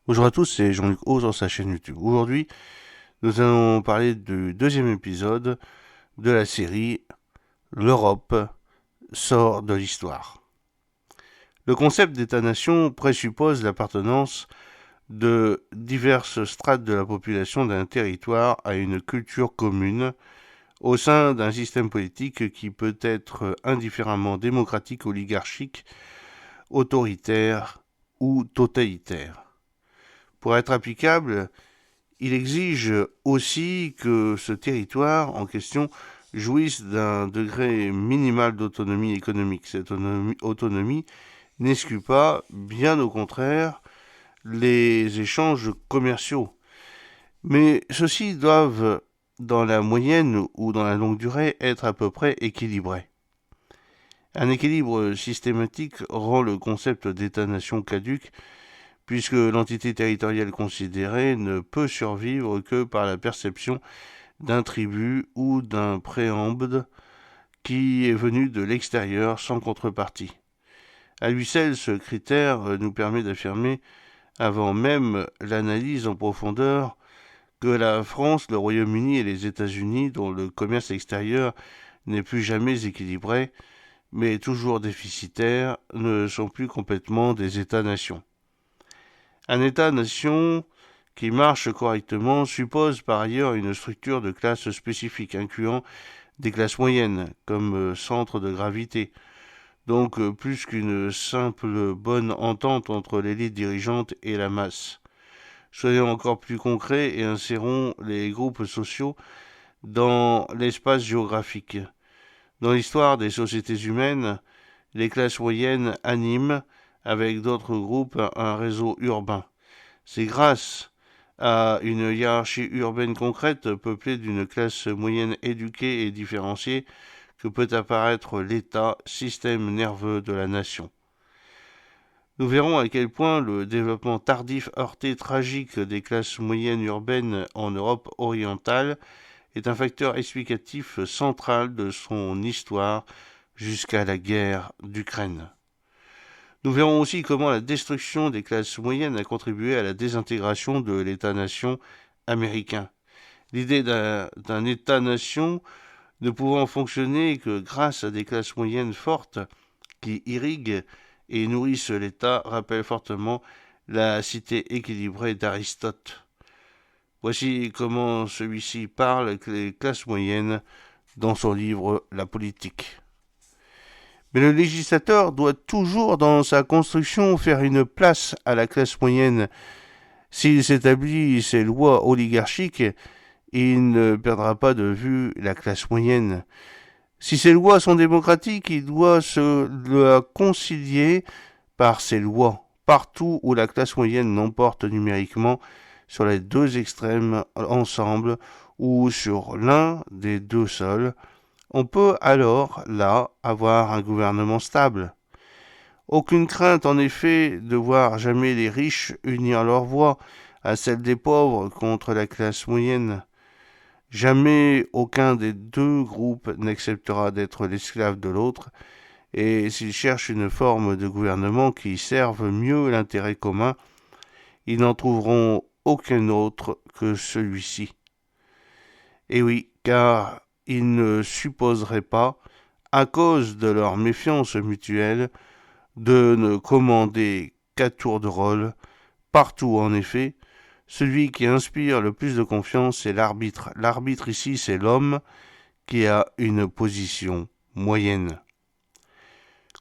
Bonjour à tous, c'est Jean-Luc O sur sa chaîne YouTube. Aujourd'hui, nous allons parler du deuxième épisode de la série L'Europe sort de l'histoire. Le concept d'État-nation présuppose l'appartenance de diverses strates de la population d'un territoire à une culture commune au sein d'un système politique qui peut être indifféremment démocratique, oligarchique, autoritaire ou totalitaire. Pour être applicable, il exige aussi que ce territoire en question jouisse d'un degré minimal d'autonomie économique. Cette autonomie n'exclut pas, bien au contraire, les échanges commerciaux. Mais ceux-ci doivent, dans la moyenne ou dans la longue durée, être à peu près équilibrés. Un équilibre systématique rend le concept d'État-nation caduque puisque l'entité territoriale considérée ne peut survivre que par la perception d'un tribut ou d'un préambule qui est venu de l'extérieur sans contrepartie. À lui seul, ce critère nous permet d'affirmer, avant même l'analyse en profondeur, que la France, le Royaume-Uni et les États-Unis, dont le commerce extérieur n'est plus jamais équilibré, mais toujours déficitaire, ne sont plus complètement des États-nations. Un État-nation qui marche correctement suppose par ailleurs une structure de classe spécifique, incluant des classes moyennes comme centre de gravité, donc plus qu'une simple bonne entente entre l'élite dirigeante et la masse. Soyons encore plus concrets et insérons les groupes sociaux dans l'espace géographique. Dans l'histoire des sociétés humaines, les classes moyennes animent, avec d'autres groupes, un réseau urbain. C'est grâce à une hiérarchie urbaine concrète peuplée d'une classe moyenne éduquée et différenciée que peut apparaître l'État, système nerveux de la nation. Nous verrons à quel point le développement tardif, heurté, tragique des classes moyennes urbaines en Europe orientale est un facteur explicatif central de son histoire jusqu'à la guerre d'Ukraine. Nous verrons aussi comment la destruction des classes moyennes a contribué à la désintégration de l'État-nation américain. L'idée d'un État-nation ne pouvant fonctionner que grâce à des classes moyennes fortes qui irriguent et nourrissent l'État rappelle fortement la cité équilibrée d'Aristote. Voici comment celui-ci parle des classes moyennes dans son livre La politique. Mais le législateur doit toujours, dans sa construction, faire une place à la classe moyenne. S'il s'établit ses lois oligarchiques, il ne perdra pas de vue la classe moyenne. Si ces lois sont démocratiques, il doit se la concilier par ces lois. Partout où la classe moyenne l'emporte numériquement sur les deux extrêmes ensemble ou sur l'un des deux seuls, on peut alors, là, avoir un gouvernement stable. Aucune crainte, en effet, de voir jamais les riches unir leur voix à celle des pauvres contre la classe moyenne. Jamais aucun des deux groupes n'acceptera d'être l'esclave de l'autre, et s'ils cherchent une forme de gouvernement qui serve mieux l'intérêt commun, ils n'en trouveront aucun autre que celui-ci. Et oui, car ils ne supposeraient pas, à cause de leur méfiance mutuelle, de ne commander qu'à tour de rôle, partout en effet. Celui qui inspire le plus de confiance, c'est l'arbitre. L'arbitre ici, c'est l'homme qui a une position moyenne.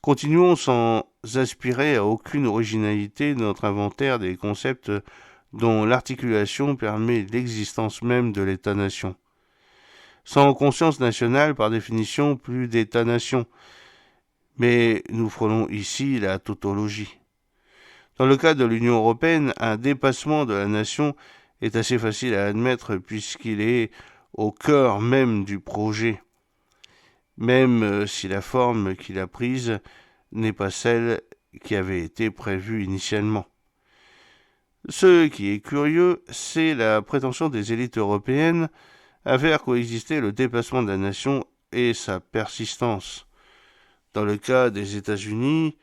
Continuons sans aspirer à aucune originalité de notre inventaire des concepts dont l'articulation permet l'existence même de l'État-nation. Sans conscience nationale, par définition, plus d'État-nation. Mais nous frôlons ici la tautologie. Dans le cas de l'Union européenne, un dépassement de la nation est assez facile à admettre puisqu'il est au cœur même du projet, même si la forme qu'il a prise n'est pas celle qui avait été prévue initialement. Ce qui est curieux, c'est la prétention des élites européennes à faire coexister le dépassement de la nation et sa persistance. Dans le cas des États-Unis,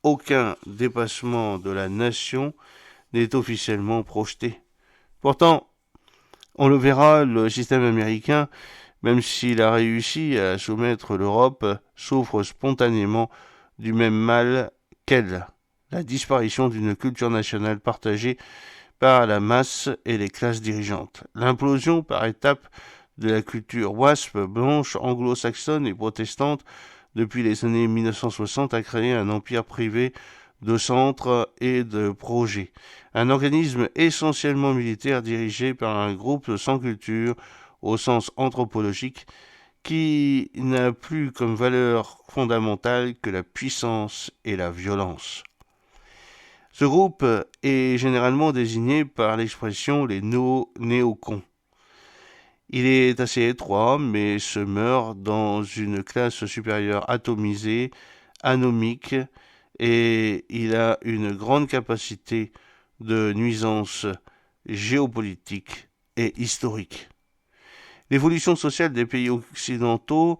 aucun dépassement de la nation n'est officiellement projeté. Pourtant, on le verra, le système américain, même s'il a réussi à soumettre l'Europe, souffre spontanément du même mal qu'elle, la disparition d'une culture nationale partagée par la masse et les classes dirigeantes. L'implosion par étapes de la culture WASP, blanche, anglo-saxonne et protestante depuis les années 1960 a créé un empire privé de centres et de projets. Un organisme essentiellement militaire dirigé par un groupe sans culture au sens anthropologique qui n'a plus comme valeur fondamentale que la puissance et la violence. Ce groupe est généralement désigné par l'expression les néocons. Il est assez étroit, mais se meurt dans une classe supérieure atomisée, anomique, et il a une grande capacité de nuisance géopolitique et historique. L'évolution sociale des pays occidentaux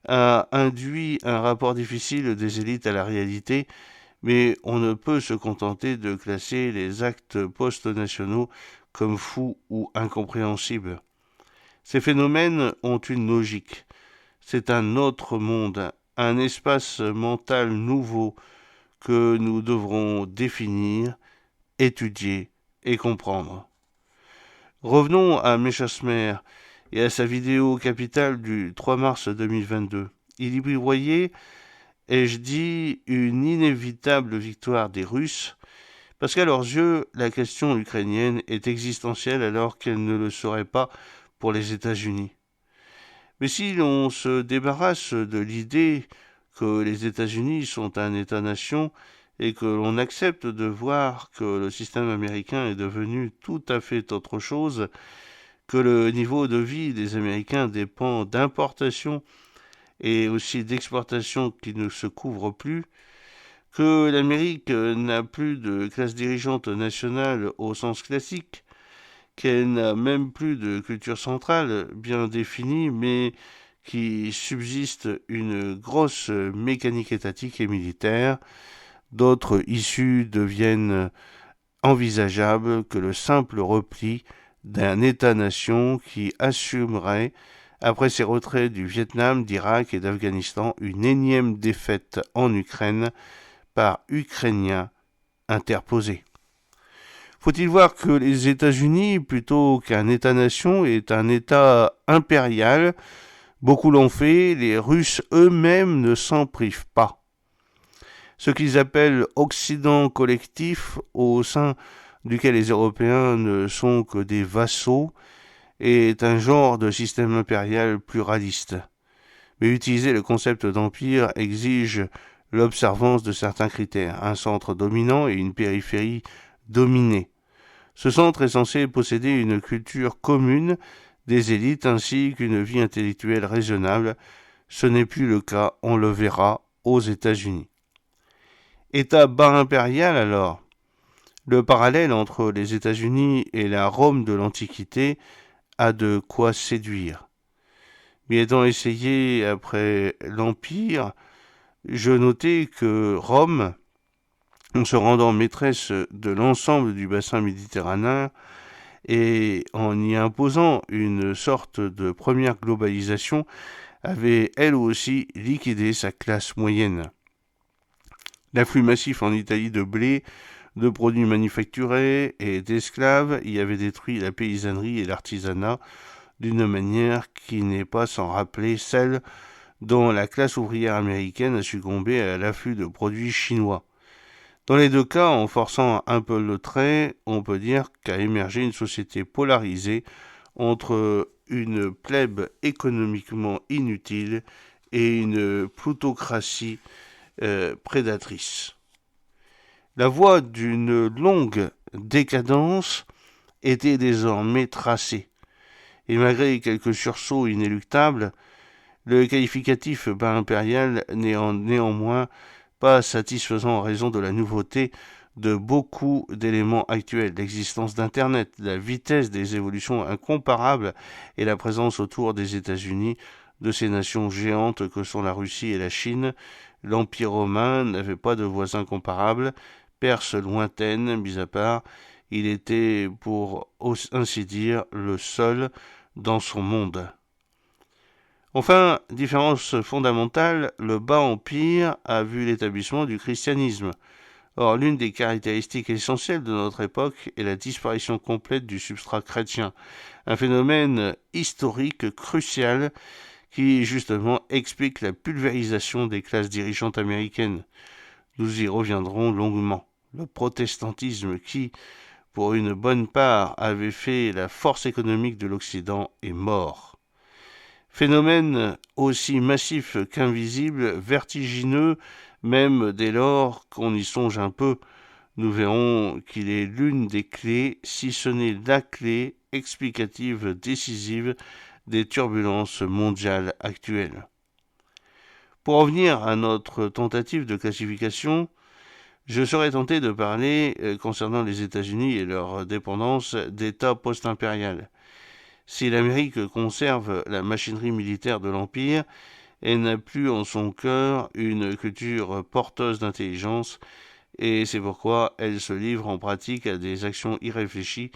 a induit un rapport difficile des élites à la réalité, mais on ne peut se contenter de classer les actes post-nationaux comme fous ou incompréhensibles. Ces phénomènes ont une logique. C'est un autre monde, un espace mental nouveau que nous devrons définir, étudier et comprendre. Revenons à Messersmer et à sa vidéo capitale du 3 mars 2022. Il y voyait, ai-je dit, une inévitable victoire des Russes, parce qu'à leurs yeux, la question ukrainienne est existentielle alors qu'elle ne le serait pas pour les États-Unis. Mais si l'on se débarrasse de l'idée que les États-Unis sont un État-nation et que l'on accepte de voir que le système américain est devenu tout à fait autre chose, que le niveau de vie des Américains dépend d'importations et aussi d'exportations qui ne se couvrent plus, que l'Amérique n'a plus de classe dirigeante nationale au sens classique, qu'elle n'a même plus de culture centrale bien définie, mais qui subsiste une grosse mécanique étatique et militaire. D'autres issues deviennent envisageables que le simple repli d'un État-nation qui assumerait, après ses retraits du Vietnam, d'Irak et d'Afghanistan, une énième défaite en Ukraine par Ukrainiens interposés. Faut-il voir que les États-Unis, plutôt qu'un État-nation, est un État impérial? Beaucoup l'ont fait, les Russes eux-mêmes ne s'en privent pas. Ce qu'ils appellent Occident collectif, au sein duquel les Européens ne sont que des vassaux, est un genre de système impérial pluraliste. Mais utiliser le concept d'empire exige l'observance de certains critères, un centre dominant et une périphérie dominée. Ce centre est censé posséder une culture commune des élites ainsi qu'une vie intellectuelle raisonnable. Ce n'est plus le cas, on le verra, aux États-Unis. État bas impérial alors. Le parallèle entre les États-Unis et la Rome de l'Antiquité a de quoi séduire. Mais étant essayé après l'Empire, je notais que Rome, en se rendant maîtresse de l'ensemble du bassin méditerranéen et en y imposant une sorte de première globalisation, avait elle aussi liquidé sa classe moyenne. L'afflux massif en Italie de blé, de produits manufacturés et d'esclaves y avait détruit la paysannerie et l'artisanat d'une manière qui n'est pas sans rappeler celle dont la classe ouvrière américaine a succombé à l'afflux de produits chinois. Dans les deux cas, en forçant un peu le trait, on peut dire qu'a émergé une société polarisée entre une plèbe économiquement inutile et une plutocratie prédatrice. La voie d'une longue décadence était désormais tracée, et malgré quelques sursauts inéluctables, le qualificatif bas impérial n'est néanmoins pas satisfaisant en raison de la nouveauté de beaucoup d'éléments actuels, l'existence d'Internet, la vitesse des évolutions incomparables et la présence autour des États-Unis de ces nations géantes que sont la Russie et la Chine. L'Empire romain n'avait pas de voisins comparables, Perse lointaine, mis à part, Il était, pour ainsi dire, le seul dans son monde. Enfin, différence fondamentale, le bas empire a vu l'établissement du christianisme. Or, l'une des caractéristiques essentielles de notre époque est la disparition complète du substrat chrétien, un phénomène historique crucial qui, justement, explique la pulvérisation des classes dirigeantes américaines. Nous y reviendrons longuement. Le protestantisme qui, pour une bonne part, avait fait la force économique de l'Occident est mort. Phénomène aussi massif qu'invisible, vertigineux, même dès lors qu'on y songe un peu, nous verrons qu'il est l'une des clés, si ce n'est la clé explicative décisive des turbulences mondiales actuelles. Pour revenir à notre tentative de classification, je serais tenté de parler, concernant les États-Unis et leur dépendance, d'État post-impérial. Si l'Amérique conserve la machinerie militaire de l'Empire, elle n'a plus en son cœur une culture porteuse d'intelligence, et c'est pourquoi elle se livre en pratique à des actions irréfléchies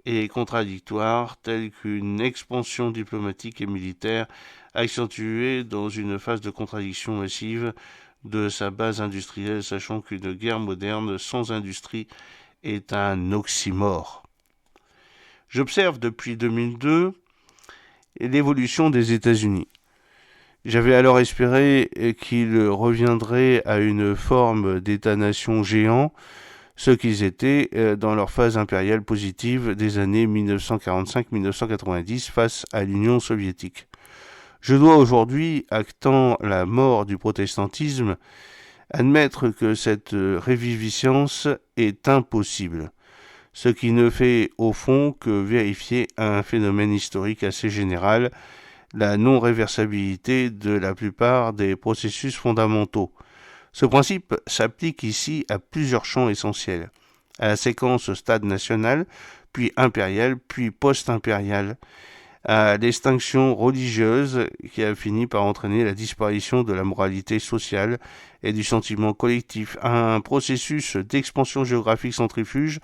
et contradictoires, telles qu'une expansion diplomatique et militaire accentuée dans une phase de contradiction massive de sa base industrielle, sachant qu'une guerre moderne sans industrie est un oxymore. J'observe depuis 2002 l'évolution des États-Unis. J'avais alors espéré qu'ils reviendraient à une forme d'État-nation géant, ce qu'ils étaient dans leur phase impériale positive des années 1945-1990 face à l'Union soviétique. Je dois aujourd'hui, actant la mort du protestantisme, admettre que cette réviviscence est impossible, ce qui ne fait au fond que vérifier un phénomène historique assez général, la non-réversibilité de la plupart des processus fondamentaux. Ce principe s'applique ici à plusieurs champs essentiels, à la séquence stade national, puis impériale, puis post-impériale, à l'extinction religieuse qui a fini par entraîner la disparition de la moralité sociale et du sentiment collectif, à un processus d'expansion géographique centrifuge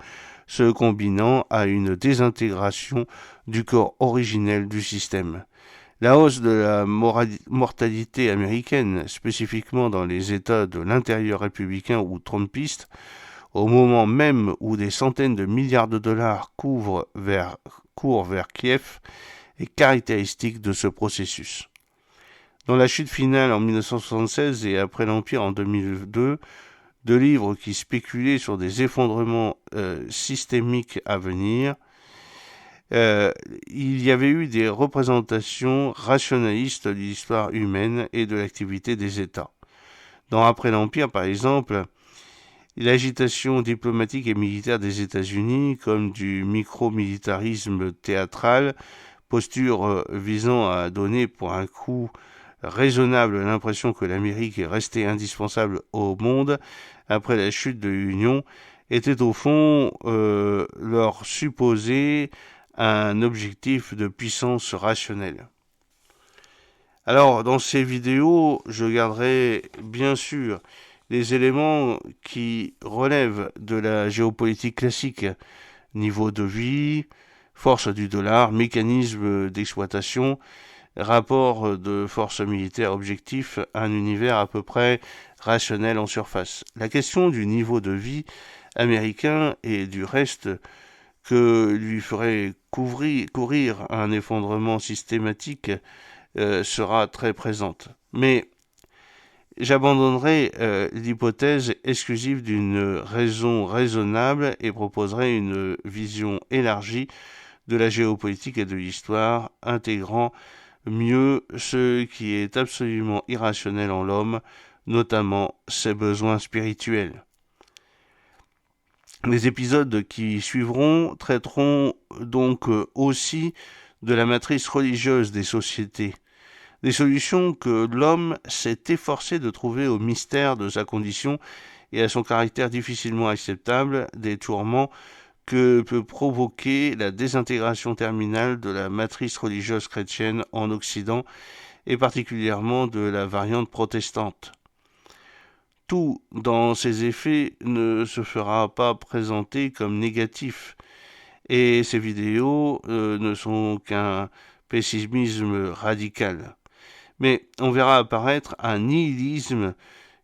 se combinant à une désintégration du corps originel du système. La hausse de la mortalité américaine, spécifiquement dans les États de l'intérieur républicain ou trumpistes, au moment même où des centaines de milliards de dollars courent vers Kiev, est caractéristique de ce processus. Dans la chute finale en 1976 et après l'Empire en 2002, deux livres qui spéculaient sur des effondrements systémiques à venir, il y avait eu des représentations rationalistes de l'histoire humaine et de l'activité des États. Dans Après l'Empire, par exemple, l'agitation diplomatique et militaire des États-Unis, comme du micro-militarisme théâtral, posture visant à donner pour un coût raisonnable l'impression que l'Amérique est restée indispensable au monde après la chute de l'Union, était au fond leur supposé un objectif de puissance rationnelle. Alors, dans ces vidéos, je garderai bien sûr les éléments qui relèvent de la géopolitique classique, niveau de vie, force du dollar, mécanisme d'exploitation, rapport de force militaire objectif, un univers à peu près rationnel en surface. La question du niveau de vie américain et du reste que lui ferait courir un effondrement systématique sera très présente. Mais j'abandonnerai l'hypothèse exclusive d'une raison raisonnable et proposerai une vision élargie de la géopolitique et de l'histoire, intégrant mieux ce qui est absolument irrationnel en l'homme, notamment ses besoins spirituels. Les épisodes qui suivront traiteront donc aussi de la matrice religieuse des sociétés, des solutions que l'homme s'est efforcé de trouver au mystère de sa condition et à son caractère difficilement acceptable, des tourments que peut provoquer la désintégration terminale de la matrice religieuse chrétienne en Occident et particulièrement de la variante protestante. tout dans ses effets ne se fera pas présenter comme négatif. Et ces vidéos ne sont qu'un pessimisme radical. Mais on verra apparaître un nihilisme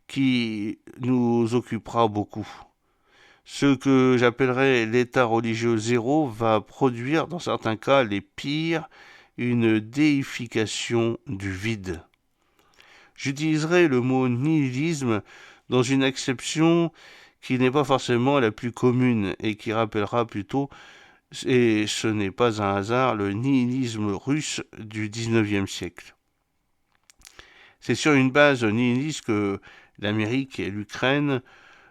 qui nous occupera beaucoup. Ce que j'appellerais l'état religieux zéro va produire, dans certains cas les pires, une déification du vide. J'utiliserai le mot nihilisme dans une acception qui n'est pas forcément la plus commune et qui rappellera plutôt, et ce n'est pas un hasard, le nihilisme russe du XIXe siècle. C'est sur une base nihiliste que l'Amérique et l'Ukraine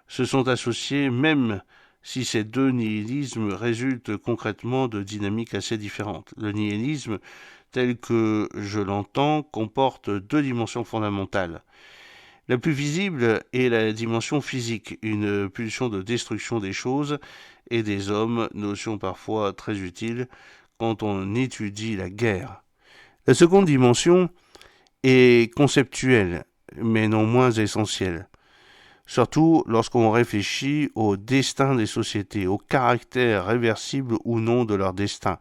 se sont associés, même si ces deux nihilismes résultent concrètement de dynamiques assez différentes. Le nihilisme, tel que je l'entends, comporte deux dimensions fondamentales. La plus visible est la dimension physique, une pulsion de destruction des choses et des hommes, notion parfois très utile quand on étudie la guerre. La seconde dimension est conceptuelle, mais non moins essentielle. Surtout lorsqu'on réfléchit au destin des sociétés, au caractère réversible ou non de leur destin.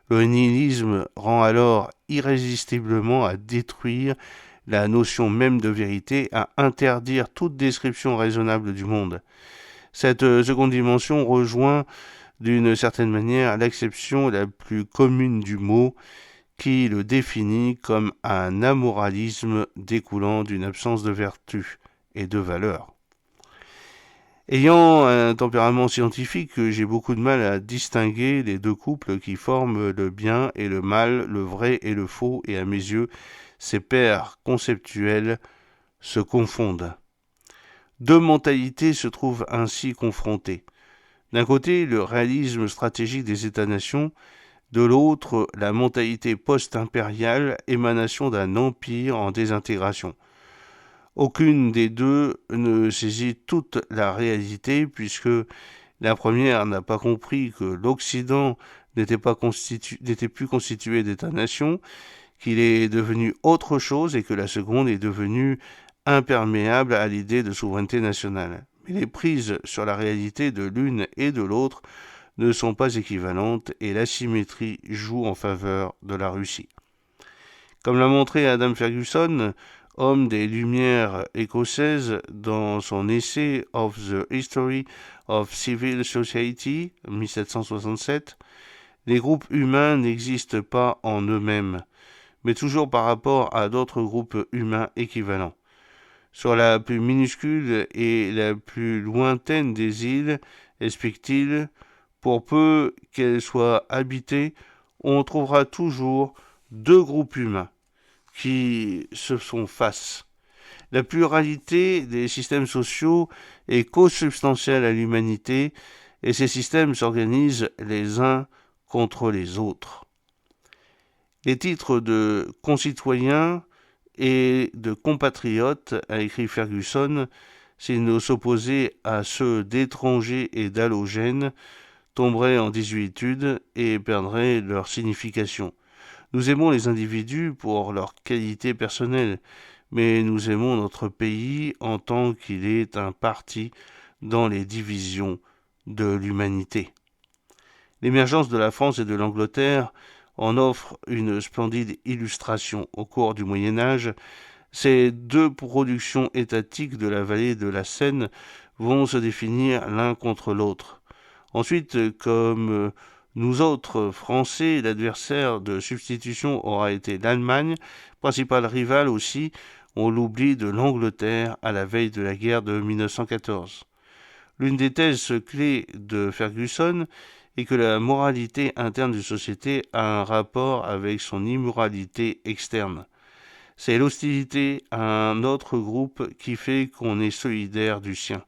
Le nihilisme rend alors irrésistiblement à détruire la notion même de vérité, à interdire toute description raisonnable du monde. Cette seconde dimension rejoint d'une certaine manière l'acception la plus commune du mot, qui le définit comme un amoralisme découlant d'une absence de vertu et de valeur. Ayant un tempérament scientifique, j'ai beaucoup de mal à distinguer les deux couples qui forment le bien et le mal, le vrai et le faux, et à mes yeux, ces paires conceptuelles se confondent. Deux mentalités se trouvent ainsi confrontées. D'un côté, le réalisme stratégique des États-nations, de l'autre, la mentalité post-impériale, émanation d'un empire en désintégration. Aucune des deux ne saisit toute la réalité, puisque la première n'a pas compris que l'Occident n'était plus constitué d'États-nations, qu'il est devenu autre chose et que la seconde est devenue imperméable à l'idée de souveraineté nationale. Mais les prises sur la réalité de l'une et de l'autre ne sont pas équivalentes et l'asymétrie joue en faveur de la Russie. Comme l'a montré Adam Ferguson, homme des Lumières écossaises, dans son essai Of the History of Civil Society, 1767, les groupes humains n'existent pas en eux-mêmes, mais toujours par rapport à d'autres groupes humains équivalents. Sur la plus minuscule et la plus lointaine des îles, explique-t-il, pour peu qu'elles soient habitées, on trouvera toujours deux groupes humains qui se font face. La pluralité des systèmes sociaux est consubstantielle à l'humanité et ces systèmes s'organisent les uns contre les autres. Les titres de concitoyens et de compatriotes, a écrit Ferguson, s'ils nous s'opposaient à ceux d'étrangers et d'allogènes, tomberaient en désuétude et perdraient leur signification. Nous aimons les individus pour leurs qualités personnelles, mais nous aimons notre pays en tant qu'il est un parti dans les divisions de l'humanité. L'émergence de la France et de l'Angleterre en offre une splendide illustration. Au cours du Moyen-Âge, ces deux productions étatiques de la vallée de la Seine vont se définir l'un contre l'autre. Ensuite, comme nous autres Français, l'adversaire de substitution aura été l'Allemagne, principale rivale aussi, on l'oublie, de l'Angleterre à la veille de la guerre de 1914. L'une des thèses clés de Ferguson est que la moralité interne d'une société a un rapport avec son immoralité externe. C'est l'hostilité à un autre groupe qui fait qu'on est solidaire du sien.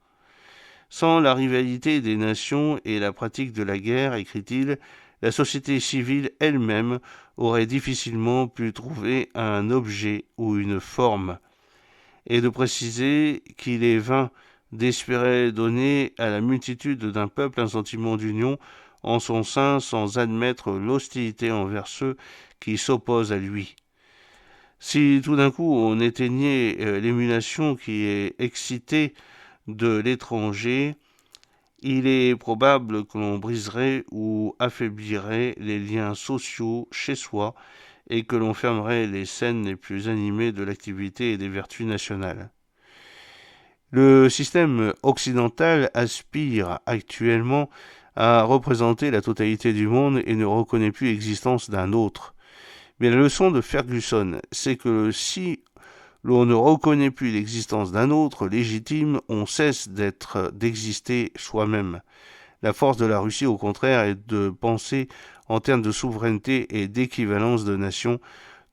Sans la rivalité des nations et la pratique de la guerre, écrit-il, la société civile elle-même aurait difficilement pu trouver un objet ou une forme, et de préciser qu'il est vain d'espérer donner à la multitude d'un peuple un sentiment d'union en son sein sans admettre l'hostilité envers ceux qui s'opposent à lui. Si tout d'un coup on éteignait l'émulation qui est excitée de l'étranger, il est probable que l'on briserait ou affaiblirait les liens sociaux chez soi et que l'on fermerait les scènes les plus animées de l'activité et des vertus nationales. Le système occidental aspire actuellement à représenter la totalité du monde et ne reconnaît plus l'existence d'un autre. Mais la leçon de Ferguson, c'est que si l'on ne reconnaît plus l'existence d'un autre légitime, on cesse d'exister soi-même. La force de la Russie, au contraire, est de penser en termes de souveraineté et d'équivalence de nations,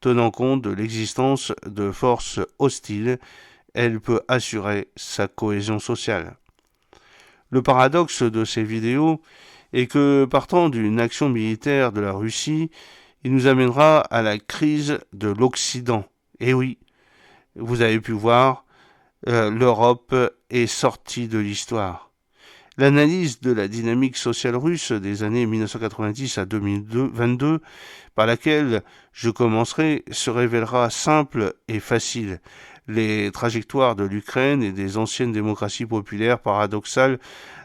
tenant compte de l'existence de forces hostiles. Elle peut assurer sa cohésion sociale. Le paradoxe de ces vidéos est que, partant d'une action militaire de la Russie, il nous amènera à la crise de l'Occident. Et oui, vous avez pu voir, l'Europe est sortie de l'histoire. L'analyse de la dynamique sociale russe des années 1990 à 2022, par laquelle je commencerai, se révélera simple et facile. Les trajectoires de l'Ukraine et des anciennes démocraties populaires, paradoxales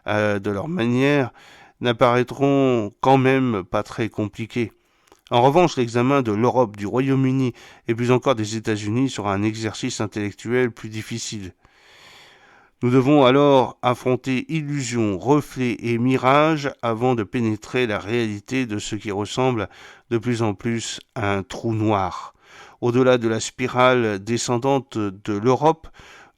de leur manière, n'apparaîtront quand même pas très compliquées. En revanche, l'examen de l'Europe, du Royaume-Uni et plus encore des États-Unis sera un exercice intellectuel plus difficile. Nous devons alors affronter illusions, reflets et mirages avant de pénétrer la réalité de ce qui ressemble de plus en plus à un trou noir. Au-delà de la spirale descendante de l'Europe,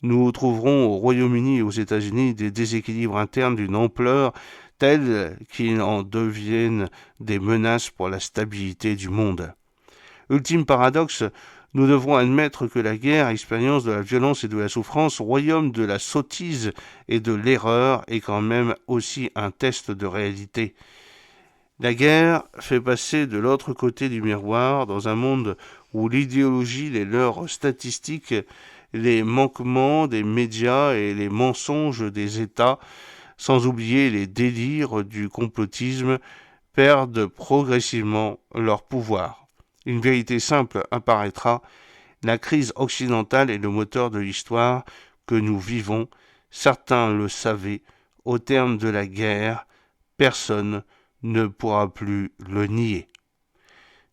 nous trouverons au Royaume-Uni et aux États-Unis des déséquilibres internes d'une ampleur telle qu'ils en deviennent des menaces pour la stabilité du monde. Ultime paradoxe, nous devrons admettre que la guerre, expérience de la violence et de la souffrance, royaume de la sottise et de l'erreur, est quand même aussi un test de réalité. La guerre fait passer de l'autre côté du miroir, dans un monde où l'idéologie, les leurres statistiques, les manquements des médias et les mensonges des États, sans oublier les délires du complotisme, perdent progressivement leur pouvoir. Une vérité simple apparaîtra, la crise occidentale est le moteur de l'histoire que nous vivons. Certains le savaient, au terme de la guerre, personne ne pourra plus le nier.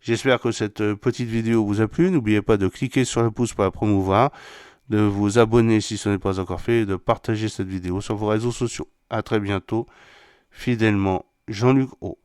J'espère que cette petite vidéo vous a plu. N'oubliez pas de cliquer sur le pouce pour la promouvoir, de vous abonner si ce n'est pas encore fait et de partager cette vidéo sur vos réseaux sociaux. À très bientôt. Fidèlement, Jean-Luc O.